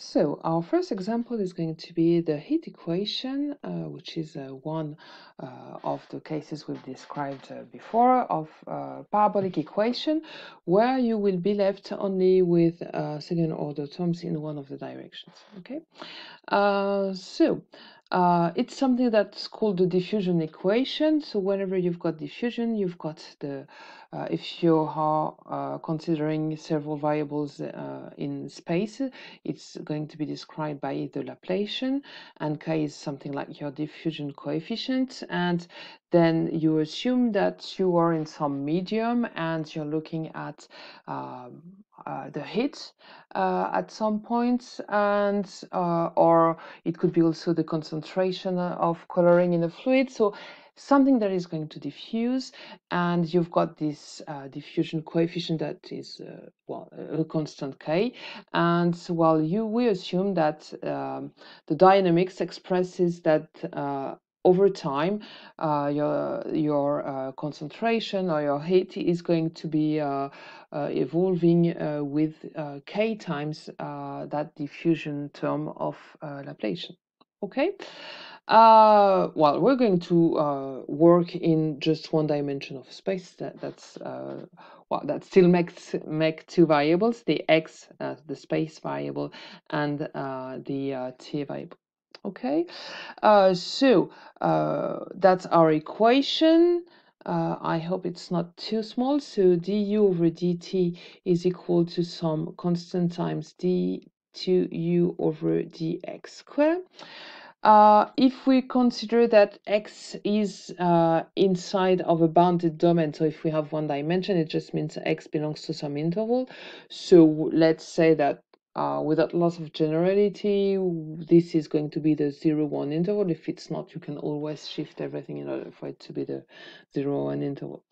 So our first example is going to be the heat equation, which is one of the cases we've described before of parabolic equation, where you will be left only with second order terms in one of the directions. Okay, it's something that's called the diffusion equation. So whenever you've got diffusion, you've got the if you are considering several variables in space, it's going to be described by the Laplacian, and k is something like your diffusion coefficient, and then you assume that you are in some medium and you're looking at the heat at some point, and or it could be also the concentration of coloring in a fluid. So something that is going to diffuse, and you've got this diffusion coefficient that is a constant k, and we assume that the dynamics expresses that over time your concentration or your heat is going to be evolving with k times that diffusion term of Laplacian. Okay. We're going to work in just one dimension of space. That still make two variables: the x, the space variable, and the t variable. Okay, that's our equation. I hope it's not too small. So du over dt is equal to some constant times d2u over dx squared. If we consider that x is inside of a bounded domain, so if we have one dimension, it just means x belongs to some interval. So let's say that without loss of generality, this is going to be the 0-1 interval. If it's not, you can always shift everything in order for it to be the 0-1 interval.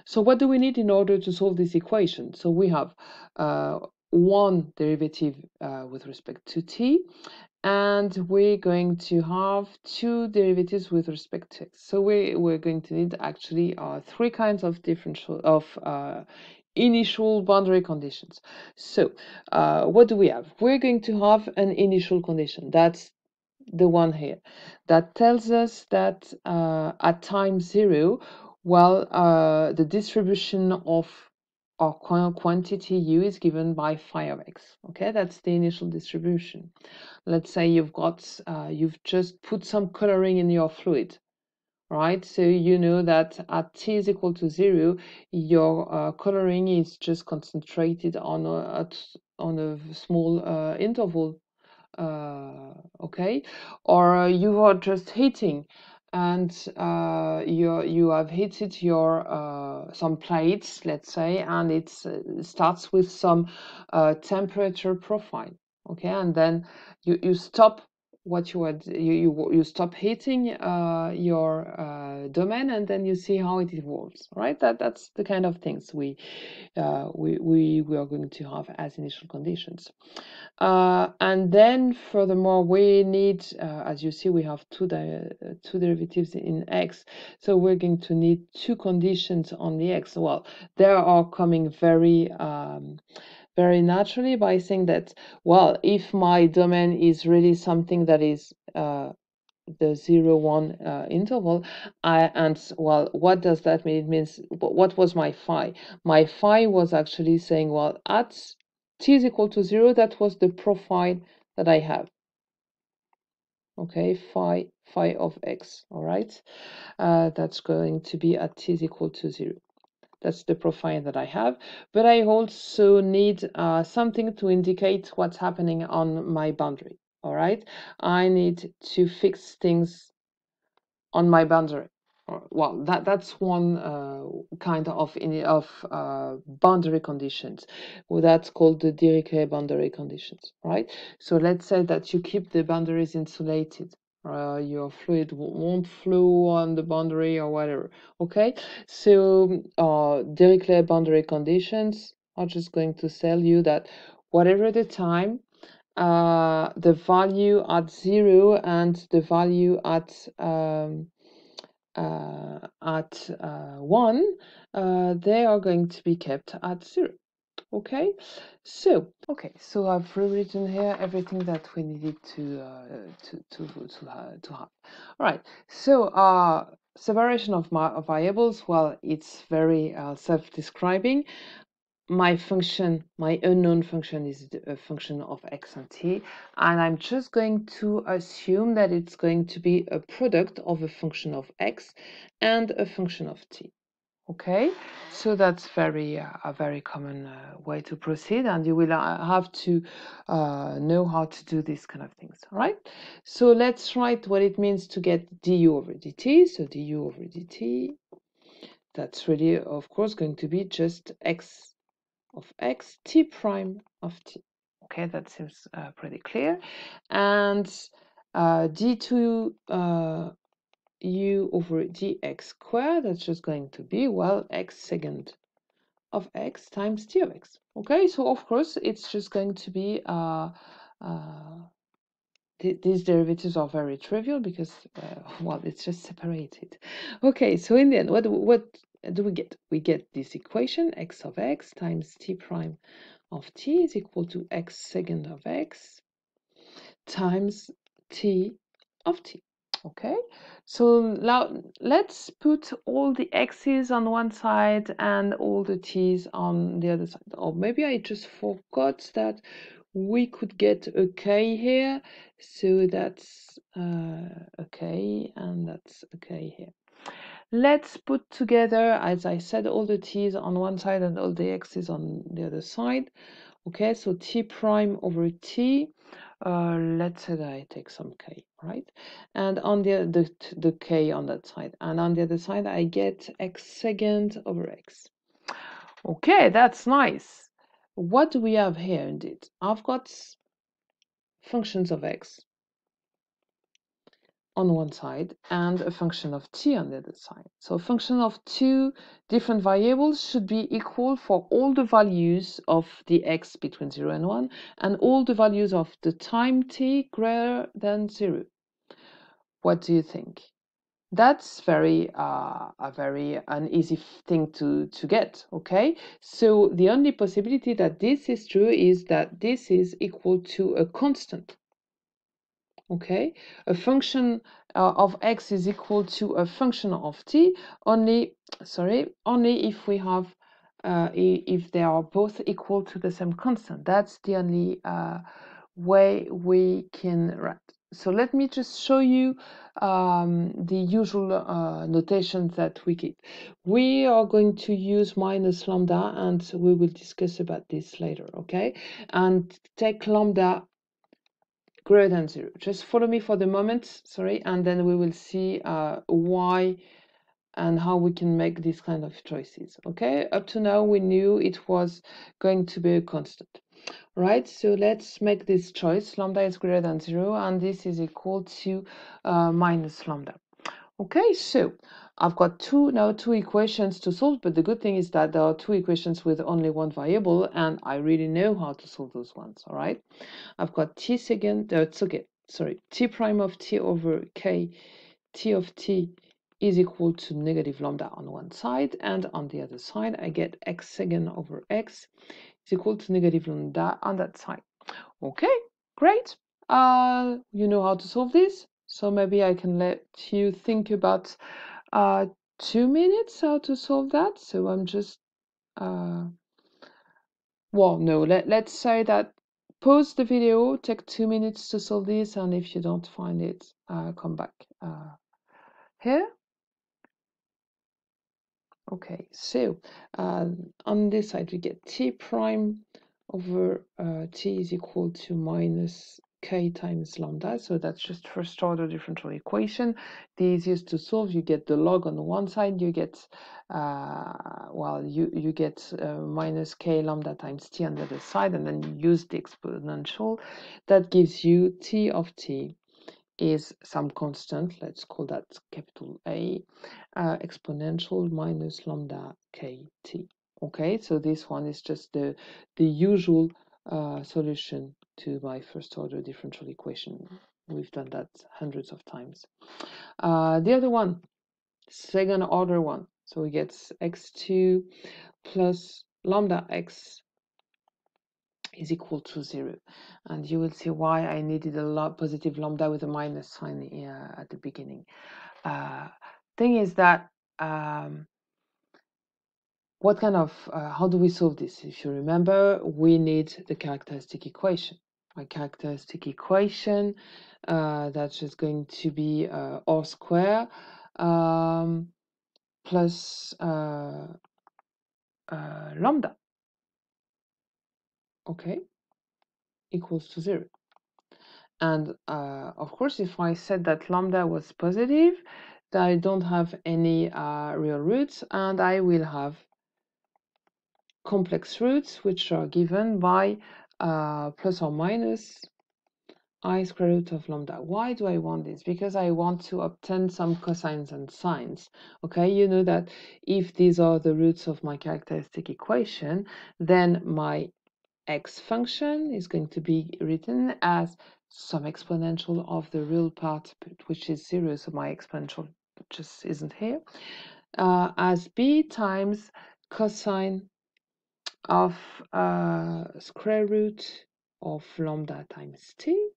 So what do we need in order to solve this equation? So we have one derivative with respect to t, and we're going to have two derivatives with respect to x. So we're going to need actually three kinds of initial boundary conditions. So what do we have? We're going to have an initial condition. That's the one here that tells us that at time 0, the distribution of our quantity u is given by phi of x. Okay, that's the initial distribution. Let's say you've just put some coloring in your fluid, right? So you know that at t is equal to 0, your coloring is just concentrated on a small interval. Okay, or you are just heating, and you have heated your some plates, let's say, and it starts with some temperature profile. Okay, and then you stop what you stop heating your domain, and then you see how it evolves, right? That's the kind of things we are going to have as initial conditions. And then furthermore, we need, as you see, we have two derivatives in x, so we're going to need two conditions on the x. Well, they are coming very naturally by saying that, well, if my domain is really something that is the 0-1 interval, what does that mean? It means, what was my phi? My phi was actually saying, well, at t is equal to 0, that was the profile that I have. Okay, phi of x, all right? That's going to be at t is equal to 0. That's the profile that I have, but I also need something to indicate what's happening on my boundary. All right, I need to fix things on my boundary. Well, that's one kind of boundary conditions. Well, that's called the Decay boundary conditions, right? So let's say that you keep the boundaries insulated. Your fluid won't flow on the boundary or whatever. Okay, so Decay boundary conditions are just going to tell you that whatever the time, the value at 0 and the value at 1, they are going to be kept at 0. Okay, so I've rewritten here everything that we needed to have. All right, so separation of variables. Well, it's very self-describing. My function, my unknown function, is a function of x and t, and I'm just going to assume that it's going to be a product of a function of x and a function of t. Okay, so that's a very common way to proceed, and you will have to know how to do these kind of things. All right, so let's write what it means to get du over dt. So du over dt, that's really, of course, going to be just x of x, t prime of t. Okay, that seems pretty clear. And d2 u over dx squared, that's just going to be, well, x second of x times t of x. Okay, so of course it's just going to be these derivatives are very trivial because well, it's just separated. Okay, so in the end, what do we get? We get this equation, x of x times t prime of t is equal to x second of x times t of t. Okay, so now let's put all the x's on one side and all the t's on the other side. Or maybe I just forgot that we could get a k here, so that's a k, and that's a k here. Let's put together, as I said, all the t's on one side and all the x's on the other side. Okay, so t prime over t, let's say that I take some k, right? And on the k on that side, and on the other side I get x second over x. Okay, that's nice. What do we have here indeed? I've got functions of x on one side and a function of t on the other side. So a function of two different variables should be equal for all the values of the x between 0 and 1 and all the values of the time t greater than 0. What do you think? That's a very uneasy thing to get, okay? So the only possibility that this is true is that this is equal to a constant. Okay, a function of x is equal to a function of t only if we have if they are both equal to the same constant. That's the only way we can write. So let me just show you the usual notations that we keep. We are going to use minus lambda, and we will discuss about this later, okay? And take lambda greater than 0. Just follow me for the moment, sorry, and then we will see why and how we can make these kind of choices. Okay, up to now we knew it was going to be a constant. Right, so let's make this choice. Lambda is greater than 0, and this is equal to minus lambda. Okay, so I've got two equations to solve, but the good thing is that there are two equations with only one variable, and I really know how to solve those ones. All right, I've got t second, t prime of t over k, t of t is equal to negative lambda on one side, and on the other side I get x second over x is equal to negative lambda on that side. Okay, great. You know how to solve this, so maybe I can let you think about 2 minutes how to solve that. So I'm just well, no, let's say that pause the video, take 2 minutes to solve this, and if you don't find it, come back here. Okay, so on this side we get t prime over t is equal to minus k times lambda, so that's just first order differential equation. The easiest to solve, you get the log on the one side, you get well, you get minus k lambda times t on the other side, and then you use the exponential. That gives you t of t is some constant, let's call that capital A, exponential minus lambda kt. Okay, so this one is just the usual solution to my first order differential equation. We've done that hundreds of times. The other one, second order one, so we get x2 plus lambda x is equal to 0. And you will see why I needed a positive lambda with a minus sign here at the beginning. Thing is that what kind of, how do we solve this? If you remember, we need the characteristic equation. My characteristic equation, that's just going to be r square plus lambda, okay, equals to 0. And of course, if I said that lambda was positive, then I don't have any real roots, and I will have complex roots, which are given by plus or minus I square root of lambda. Why do I want this? Because I want to obtain some cosines and sines. Okay, you know that if these are the roots of my characteristic equation, then my x function is going to be written as some exponential of the real part, which is 0, so my exponential just isn't here, as b times cosine of square root of lambda times t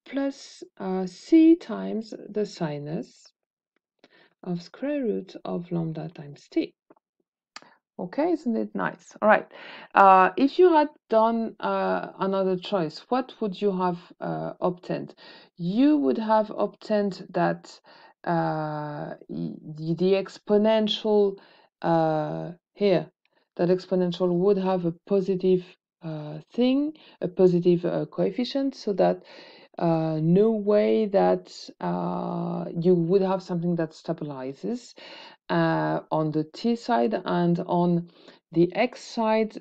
plus c times the sinus of square root of lambda times t. Okay, isn't it nice? All right. If you had done another choice, what would you have obtained? You would have obtained that the exponential here, that exponential would have a positive thing, a positive coefficient, so that no way that you would have something that stabilizes on the t side, and on the x side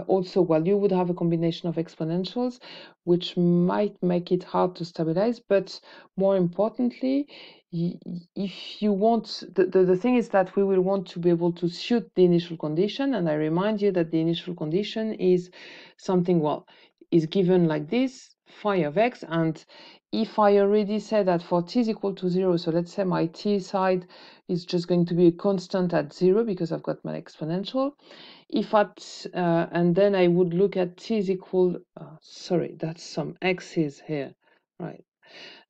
also, well, you would have a combination of exponentials, which might make it hard to stabilize, but more importantly, if you want, the thing is that we will want to be able to suit the initial condition, and I remind you that the initial condition is something, well, is given like this, phi of x, and if I already said that for t is equal to 0, so let's say my t side is just going to be a constant at 0 because I've got my exponential. If at, and then I would look at t is equal, sorry, that's some x's here, right?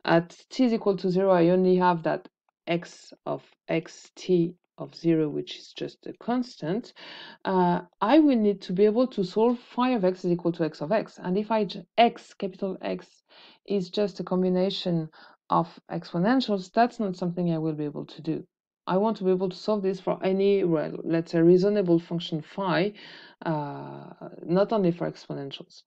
At t is equal to 0, I only have that x of xt of 0, which is just a constant. I will need to be able to solve phi of x is equal to x of x. And if x, capital X, is just a combination of exponentials, that's not something I will be able to do. I want to be able to solve this for any, well, let's say, reasonable function phi, not only for exponentials.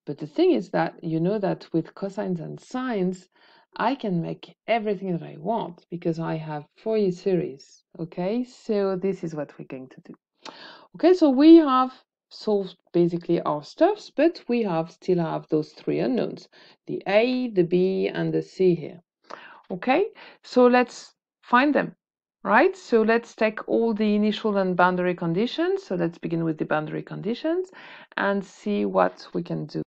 But the thing is that you know that with cosines and sines, I can make everything that I want because I have Fourier series. Okay, so this is what we're going to do. Okay, so we have solved basically our stuffs, but we still have those three unknowns, the A, the B, and the C here. Okay, so let's find them, right? So let's take all the initial and boundary conditions. So let's begin with the boundary conditions and see what we can do.